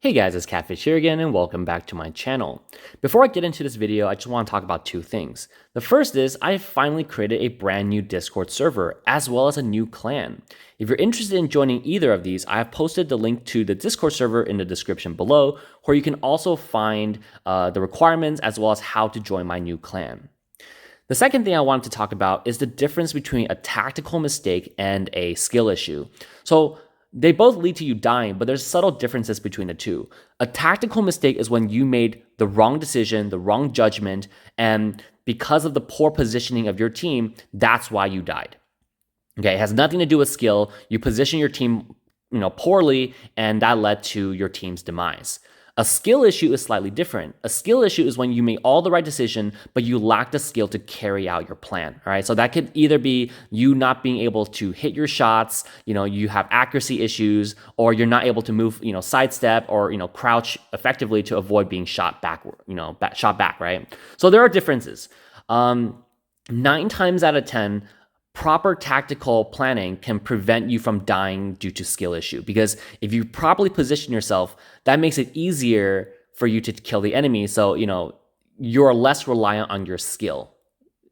Hey guys, it's Catfish here again and welcome back to my channel. Before I get into this video, I just want to talk about two things. The first is I finally created a brand new Discord server as well as a new clan. If you're interested in joining either of these, I have posted the link to the Discord server in the description below, where you can also find the requirements as well as how to join my new clan. The second thing I wanted to talk about is the difference between a tactical mistake and a skill issue. So they both lead to you dying, but there's subtle differences between the two. A tactical mistake is when you made the wrong decision, the wrong judgment, and because of the poor positioning of your team, that's why you died. Okay, it has nothing to do with skill. You position your team, poorly, and that led to your team's demise. A skill issue is slightly different. A skill issue is when you make all the right decision, but you lack the skill to carry out your plan. All right. So that could either be you not being able to hit your shots, you have accuracy issues, or you're not able to move, sidestep or, crouch effectively to avoid being shot backward, shot back, right? So there are differences. 9 times out of 10, proper tactical planning can prevent you from dying due to skill issue, because if you properly position yourself, that makes it easier for you to kill the enemy. So, you're less reliant on your skill,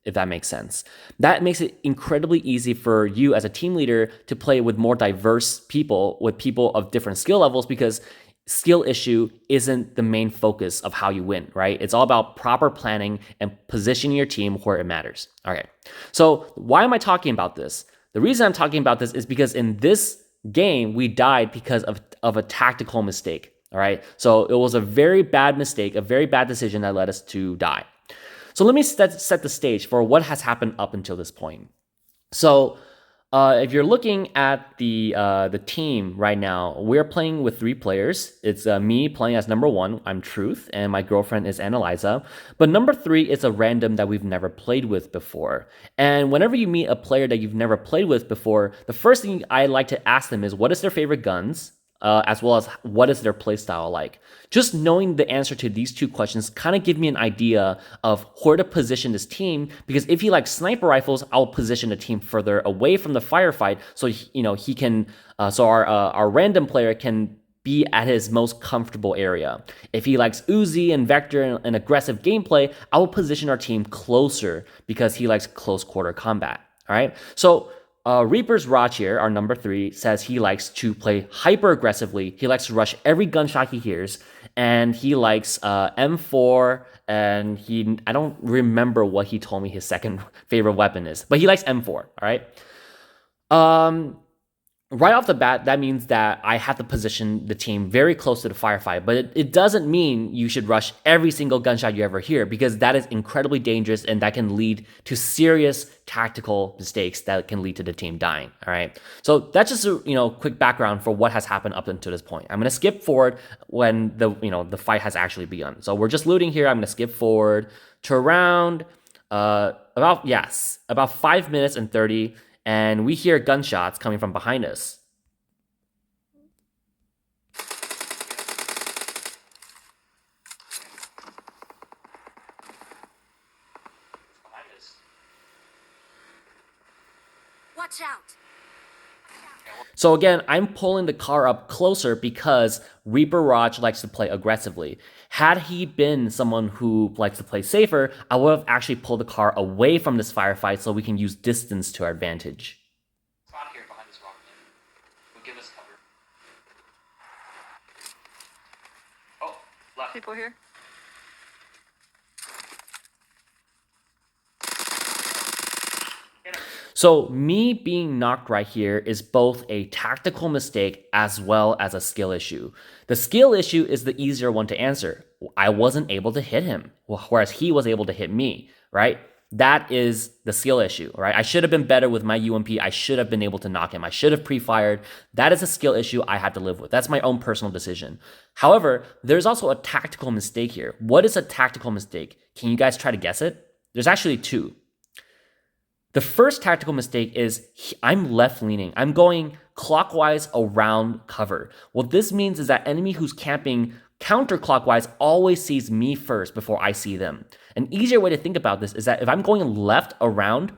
if that makes sense. That makes it incredibly easy for you as a team leader to play with more diverse people, with people of different skill levels, because skill issue isn't the main focus of how you win, right? It's all about proper planning and positioning your team where it matters. Okay, so why am I talking about this? The reason I'm talking about this is because in this game, we died because of a tactical mistake, all right? So it was a very bad mistake, a very bad decision that led us to die. So let me set the stage for what has happened up until this point. So if you're looking at the team right now, we're playing with 3 players. It's me playing as number 1. I'm Truth, and my girlfriend is Annalisa. But number 3 is a random that we've never played with before. And whenever you meet a player that you've never played with before, the first thing I like to ask them is, what is their favorite guns? As well as what is their playstyle like? Just knowing the answer to these 2 questions kind of give me an idea of where to position this team, because if he likes sniper rifles, I'll position the team further away from the firefight, so he can so our random player can be at his most comfortable area. If he likes Uzi and Vector and aggressive gameplay, I will position our team closer because he likes close quarter combat. All right, so Reaper's Raj here, our number 3, says he likes to play hyper aggressively. He likes to rush every gunshot he hears, and he likes M4. And I don't remember what he told me his second favorite weapon is, but he likes M4. All right. Right off the bat, that means that I have to position the team very close to the firefight, but it doesn't mean you should rush every single gunshot you ever hear, because that is incredibly dangerous and that can lead to serious tactical mistakes that can lead to the team dying. All right. So that's just a quick background for what has happened up until this point. I'm going to skip forward when the fight has actually begun. So we're just looting here. I'm going to skip forward to around about 5 minutes and 30. And we hear gunshots coming from behind us. Watch out! So again, I'm pulling the car up closer because Reaper Raj likes to play aggressively. Had he been someone who likes to play safer, I would have actually pulled the car away from this firefight so we can use distance to our advantage. Spot here behind this rock will give us cover. Oh, left. People here? So me being knocked right here is both a tactical mistake as well as a skill issue. The skill issue is the easier one to answer. I wasn't able to hit him, whereas he was able to hit me, right? That is the skill issue, right? I should have been better with my UMP. I should have been able to knock him. I should have pre-fired. That is a skill issue I had to live with. That's my own personal decision. However, there's also a tactical mistake here. What is a tactical mistake? Can you guys try to guess it? There's actually 2. The first tactical mistake is I'm left leaning. I'm going clockwise around cover. What this means is that enemy who's camping counterclockwise always sees me first before I see them. An easier way to think about this is that if I'm going left around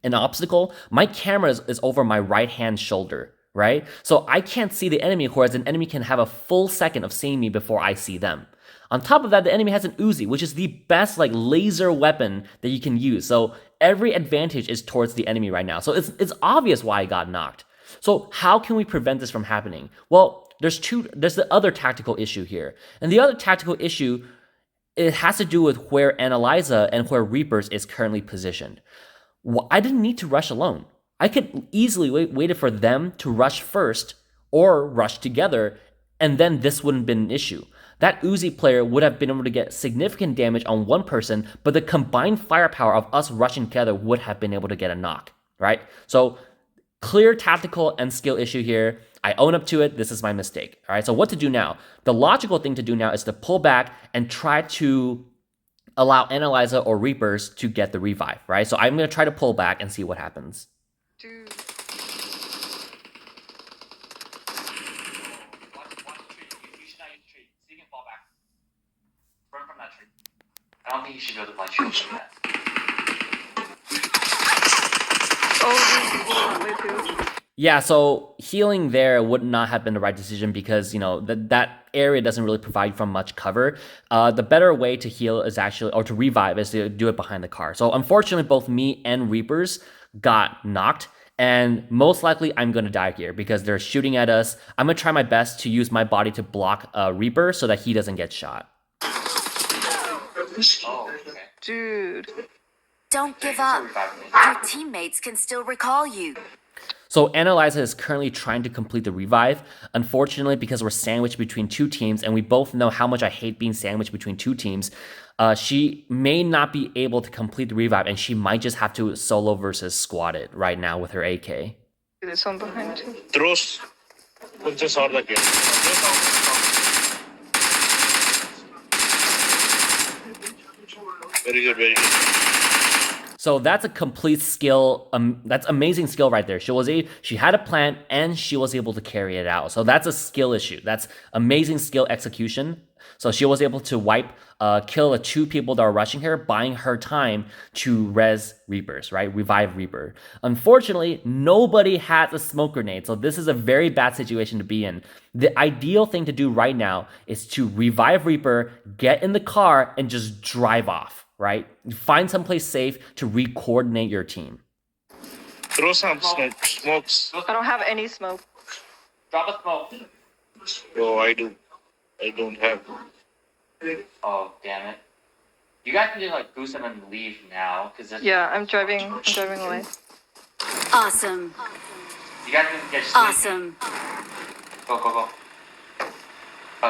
an obstacle, my camera is over my right hand shoulder, right? So I can't see the enemy, whereas an enemy can have a full second of seeing me before I see them. On top of that, the enemy has an Uzi, which is the best like laser weapon that you can use. So every advantage is towards the enemy right now. So it's obvious why I got knocked. So how can we prevent this from happening? Well, there's the other tactical issue here. And the other tactical issue, it has to do with where Analyza and where Reapers is currently positioned. Well, I didn't need to rush alone. I could easily waited for them to rush first or rush together, and then this wouldn't have been an issue. That Uzi player would have been able to get significant damage on one person, but the combined firepower of us rushing together would have been able to get a knock, right? So clear tactical and skill issue here. I own up to it. This is my mistake. All right. So what to do now? The logical thing to do now is to pull back and try to allow Analyza or Reapers to get the revive, right? So I'm going to try to pull back and see what happens. Dude. Watch the tree. You should not use the tree. So you can fall back. Run from that tree. I don't think you should be able to blind shield from that. Oh, dude. Yeah, so healing there would not have been the right decision because, you know, that area doesn't really provide from much cover. The better way to heal is actually, or to revive, is to do it behind the car. So unfortunately, both me and Reapers got knocked. And most likely, I'm going to die here because they're shooting at us. I'm going to try my best to use my body to block Reaper so that he doesn't get shot. Oh, okay. Dude. Don't give up. Your teammates can still recall you. So Analyza is currently trying to complete the revive. Unfortunately, because we're sandwiched between two teams, and we both know how much I hate being sandwiched between two teams, she may not be able to complete the revive, and she might just have to solo versus squad it right now with her AK. There's one behind you. Throws. Just out the game. Very good, very good. So that's a complete skill. That's amazing skill right there. She had a plan and she was able to carry it out. So that's a skill issue. That's amazing skill execution. So she was able to kill the two people that are rushing her, buying her time to res Reapers, right? Revive Reaper. Unfortunately, nobody has a smoke grenade. So this is a very bad situation to be in. The ideal thing to do right now is to revive Reaper, get in the car, and just drive off, right? Find someplace safe to re-coordinate your team. Throw some smokes. I don't have any smoke. Drop a smoke. Oh, I do. I don't have. Oh, damn it. You guys can just like boost them and leave now, because Yeah, I'm driving away. Awesome. you guys can get sleep. Awesome. Go.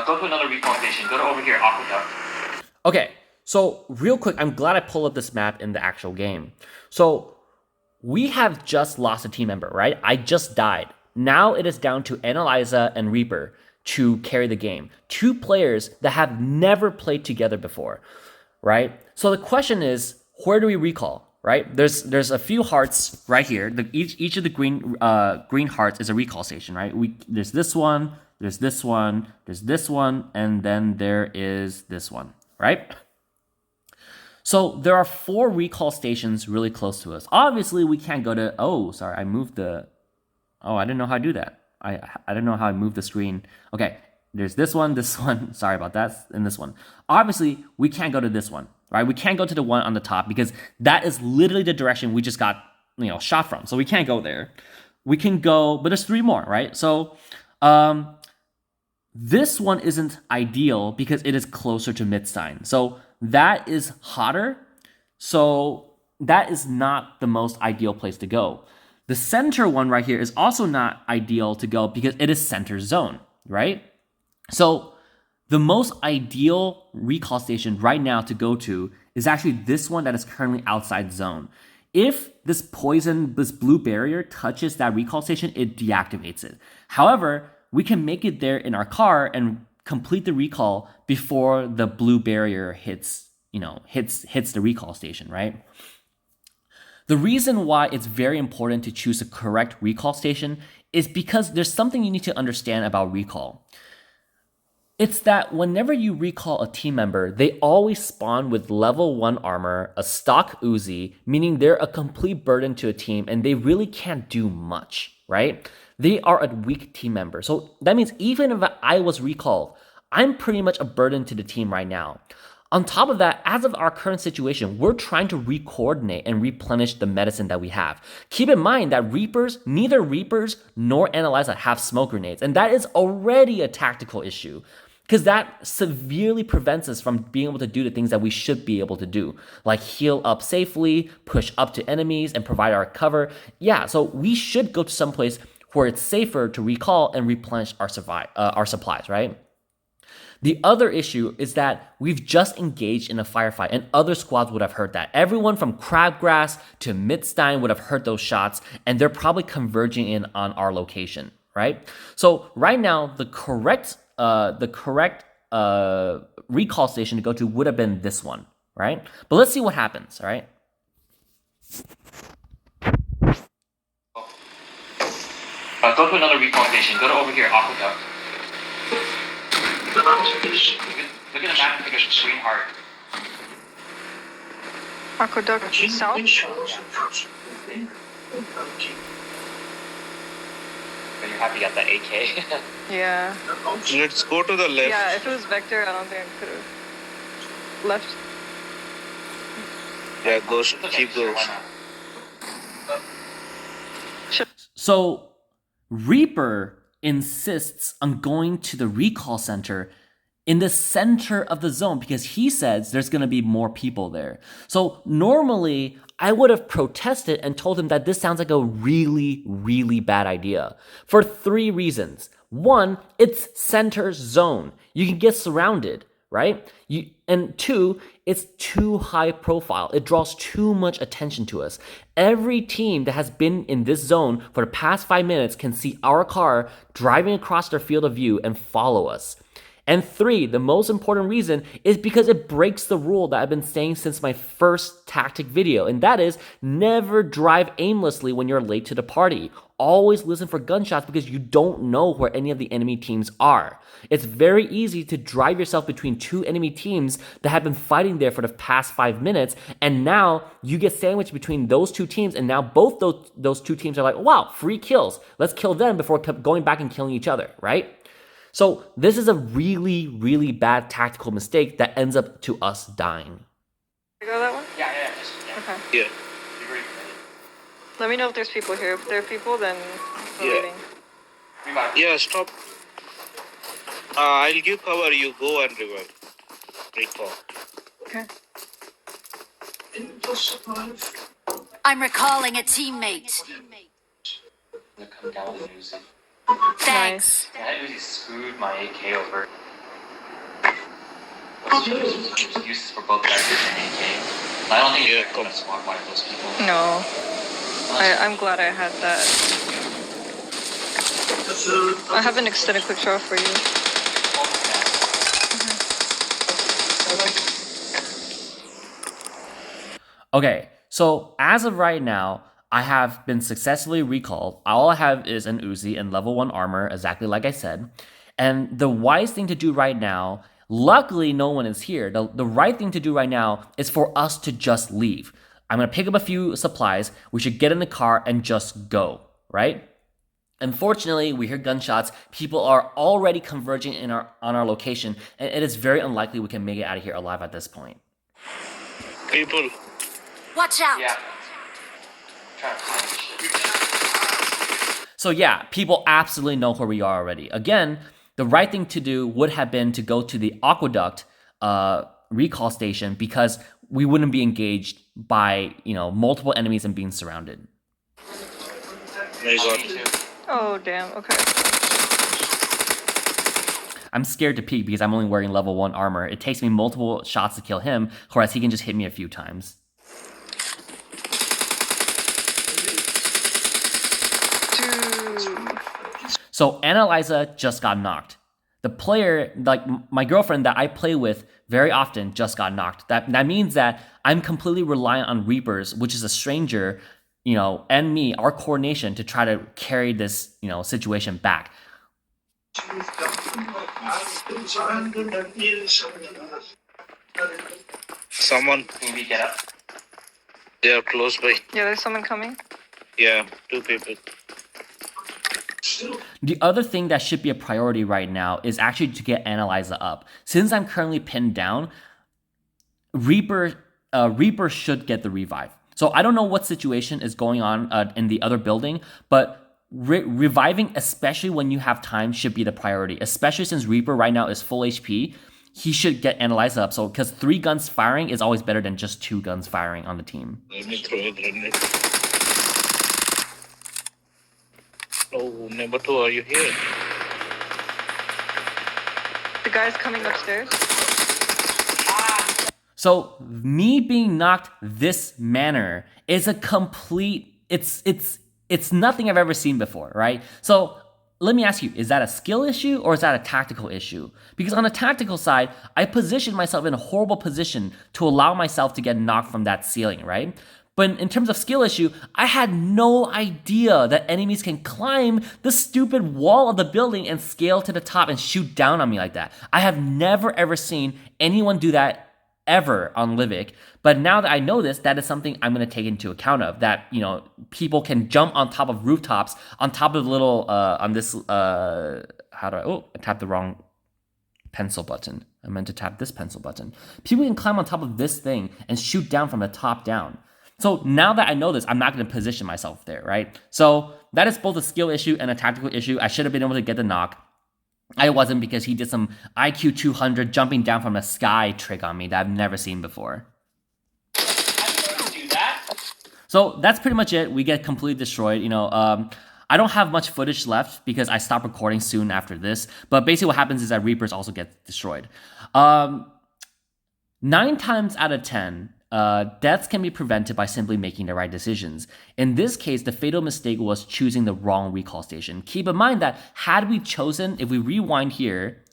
Go to another recall station. Go to over here, Aqueduct. Okay, so real quick, I'm glad I pulled up this map in the actual game. So we have just lost a team member, right? I just died. Now it is down to Analyza and Reaper to carry the game. Two players that have never played together before, right? So the question is, where do we recall, right? There's a few hearts right here. Each of the green hearts is a recall station, right? There's this one, there's this one, there's this one, and then there is this one, right? So there are 4 recall stations really close to us. Obviously, we can't go to, I didn't know how to do that. I don't know how I moved the screen. Okay, there's this one, sorry about that, and this one. Obviously, we can't go to this one, right? We can't go to the one on the top because that is literally the direction we just got, shot from. So we can't go there. We can go, but there's 3 more, right? So this one isn't ideal because it is closer to Midstein. So that is hotter. So that is not the most ideal place to go. The center one right here is also not ideal to go because it is center zone, right? So the most ideal recall station right now to go to is actually this one that is currently outside zone. If this blue barrier touches that recall station, it deactivates it. However, we can make it there in our car and complete the recall before the blue barrier hits the recall station, right? The reason why it's very important to choose a correct recall station is because there's something you need to understand about recall. It's that whenever you recall a team member, they always spawn with level 1 armor, a stock Uzi, meaning they're a complete burden to a team and they really can't do much, right? They are a weak team member. So that means even if I was recalled, I'm pretty much a burden to the team right now. On top of that, as of our current situation, we're trying to re-coordinate and replenish the medicine that we have. Keep in mind that neither Reapers nor Analyza have smoke grenades, and that is already a tactical issue because that severely prevents us from being able to do the things that we should be able to do, like heal up safely, push up to enemies, and provide our cover. Yeah, so we should go to some place where it's safer to recall and replenish our supplies, right? The other issue is that we've just engaged in a firefight, and other squads would have heard that. Everyone from Crabgrass to Midstein would have heard those shots, and they're probably converging in on our location, right? So right now, the correct recall station to go to would have been this one, right? But let's see what happens, all right? Go to another recall station. Go to over here, Aqueduct. Look at the map and pick a green heart. Aqueduct south? But you're happy you got the AK. Yeah. Let's go to the left. Yeah, if it was Vector, I don't think I could have left. Yeah, those. It's okay, Keep sure, those. why not? So Reaper insists on going to the recall center in the center of the zone because he says there's going to be more people there. So normally I would have protested and told him that this sounds like a really, really bad idea for 3 reasons. 1, it's center zone. You can get surrounded, right? And 2, it's too high profile. It draws too much attention to us. Every team that has been in this zone for the past 5 minutes can see our car driving across their field of view and follow us. And 3, the most important reason is because it breaks the rule that I've been saying since my first tactic video, and that is never drive aimlessly when you're late to the party. Always listen for gunshots because you don't know where any of the enemy teams are. It's very easy to drive yourself between 2 enemy teams that have been fighting there for the past 5 minutes, and now you get sandwiched between those 2 teams, and now both those 2 teams are like, wow, free kills. Let's kill them before going back and killing each other, right? So this is a really, really bad tactical mistake that ends up to us dying. You go that one? Yeah. Okay. Yeah. Be very committed. Let me know if there's people here. If there are people, then we're Yeah. leaving. Revive. Yeah, stop. I'll give cover. You go and revive. Recall. Okay. I'm recalling a teammate. I'm gonna come down with Uzi. Thanks. Yeah, that Uzi screwed my AK over. What's the uses for both vectors and AK? I don't think Yeah, it's gonna squad wipe those people. No. I'm glad I had that. I have an extended quick draw for you. Okay, so as of right now, I have been successfully recalled. All I have is an Uzi and level 1 armor, exactly like I said. And the wise thing to do right now, luckily no one is here. The right thing to do right now is for us to just leave. I'm going to pick up a few supplies. We should get in the car and just go, right? Unfortunately, we hear gunshots. People are already converging on our location, and it is very unlikely we can make it out of here alive at this point. People. Watch out. Yeah. Trying to find shit. So yeah, people absolutely know where we are already. Again, the right thing to do would have been to go to the Aqueduct recall station because we wouldn't be engaged by multiple enemies and being surrounded. I got Me too. Oh, damn. Okay. I'm scared to peek because I'm only wearing level 1 armor. It takes me multiple shots to kill him, whereas he can just hit me a few times. Dude. So Analyza just got knocked. The player, like my girlfriend that I play with very often, just got knocked. That means that I'm completely reliant on Reapers, which is a stranger, and me, our coordination to try to carry this, situation back. someone. Can we get up? They are close by. Yeah, there's someone coming. Yeah, 2 people. The other thing that should be a priority right now is actually to get Analyza up. Since I'm currently pinned down, Reaper should get the revive. So I don't know what situation is going on in the other building, but reviving, especially when you have time, should be the priority. Especially since Reaper right now is full HP, he should get Analyza up. So because 3 guns firing is always better than just 2 guns firing on the team. Let me throw a grenade. Oh, number 2, are you here? The guy's coming upstairs. So me being knocked this manner is a complete, it's nothing I've ever seen before, right? So let me ask you, is that a skill issue or is that a tactical issue? Because on the tactical side, I positioned myself in a horrible position to allow myself to get knocked from that ceiling, right? But in terms of skill issue, I had no idea that enemies can climb the stupid wall of the building and scale to the top and shoot down on me like that. I have never ever seen anyone do that ever on Livik. But now that I know this, that is something I'm going to take into account of, that, you know, people can jump on top of rooftops, on top of the little, on this, I tapped the wrong pencil button. I meant to tap this pencil button. People can climb on top of this thing and shoot down from the top down. So now that I know this, I'm not going to position myself there, right? So that is both a skill issue and a tactical issue. I should have been able to get the knock. I wasn't, because he did some IQ 200 jumping down from the sky trick on me that I've never seen before. I didn't do that. So that's pretty much it. We get completely destroyed. You know, I don't have much footage left because I stopped recording soon after this. But basically what happens is that Reapers also get destroyed. 9 times out of 10, deaths can be prevented by simply making the right decisions. In this case, the fatal mistake was choosing the wrong recall station. Keep in mind that had we chosen, if we rewind here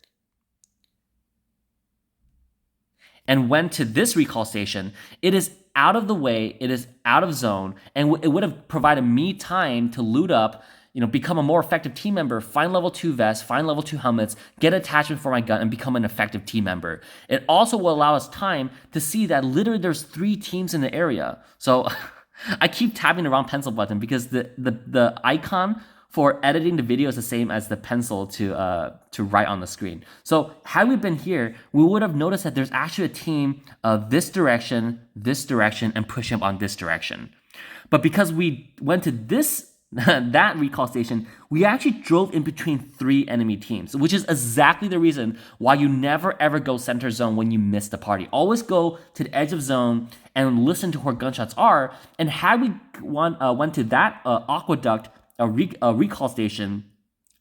and went to this recall station, it is out of the way, it is out of zone, and it would have provided me time to loot up, you know, become a more effective team member, find level 2 vests, find level 2 helmets, get attachment for my gun, and become an effective team member. It also will allow us time to see that literally there's 3 teams in the area. So I keep tapping the wrong pencil button because the icon for editing the video is the same as the pencil to write on the screen. So had we been here, we would have noticed that there's actually a team of this direction, and pushing up on this direction. But because we went to this that recall station, we actually drove in between 3 enemy teams, which is exactly the reason why you never ever go center zone when you miss the party. Always go to the edge of zone and listen to where gunshots are. And had we went to that aqueduct, a recall station,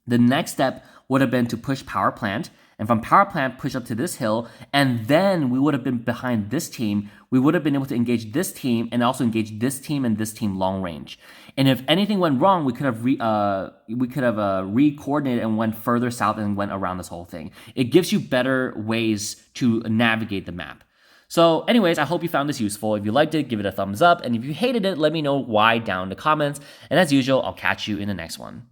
the next step would have been to push power plant, and from power plant push up to this hill, and then we would have been behind this team. We would have been able to engage this team and also engage this team and this team long range. And if anything went wrong, we could have re-coordinated and went further south and went around this whole thing. It gives you better ways to navigate the map. So anyways, I hope you found this useful. If you liked it, give it a thumbs up. And if you hated it, let me know why down in the comments. And as usual, I'll catch you in the next one.